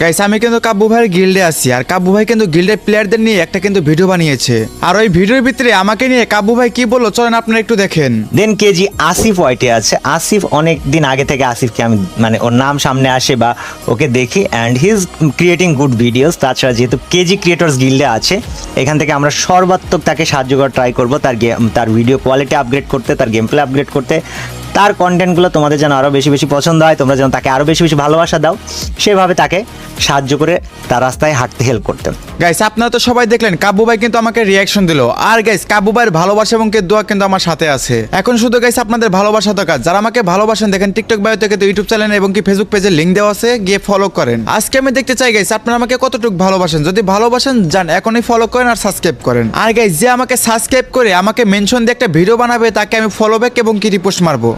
Guys আমি কিন্তু কাব্বু ভাইয়ের গিল্ডে আছি আর কাব্বু ভাই কিন্তু গিল্ডের প্লেয়ারদের নিয়ে একটা কিন্তু ভিডিও বানিয়েছে আর ওই ভিডিওর ভিতরে আমাকে নিয়ে কাব্বু ভাই কি বললো চলেন আপনারা একটু দেখেন। দেন কেজি আসিফ ওয়াইটে আছে। আসিফ অনেক দিন আগে থেকে আসিফকে আমি মানে ওর নাম সামনে আসে বা ওকে দেখি and he is creating good videos. তাছাড়া যেহেতু কেজি ক্রিয়েটর্স গিল্ডে আছে এখান থেকে আমরা সর্বাত্মক তাকে সাহায্য করার ট্রাই করবো, তার ভিডিও কোয়ালিটি আপগ্রেড করতে, তার গেম প্লে আপগ্রেড করতে, তার কন্টেন্টগুলো তোমাদের যেন আরও বেশি বেশি পছন্দ হয়, তোমরা যেন তাকে আরও বেশি বেশি ভালোবাসা দাও, সেভাবে তাকে সাহায্য করে তার রাস্তায় হাঁটতে হেল্প করতে। গাইস আপনারা তো সবাই দেখলেন কাব্বু ভাই কিন্তু আমাকে রিয়াকশন দিল আর গাইস কাব্বু ভাইয়ের ভালোবাসা এবং দোয়া কিন্তু আমার সাথে আছে। এখন শুধু গাইস আপনাদের ভালোবাসা দরকার, যারা আমাকে ভালোবাসেন দেখেন টিকটক বায়ো থেকে ইউটিউব চ্যানেল এবং কি ফেসবুক পেজে লিংক দেওয়া আছে, গিয়ে ফলো করেন। আজকে আমি দেখতে চাই গাইস আপনারা আমাকে কতটুকু ভালোবাসেন। যদি ভালোবাসেন যান এখনই ফলো করেন আর সাবস্ক্রাইব করেন। আর গাইস যে আমাকে সাবস্ক্রাইব করে আমাকে মেনশন দিয়ে একটা ভিডিও বানাবে তাকে আমি ফলো ব্যাক এবং কি রিপোস্ট মারবো।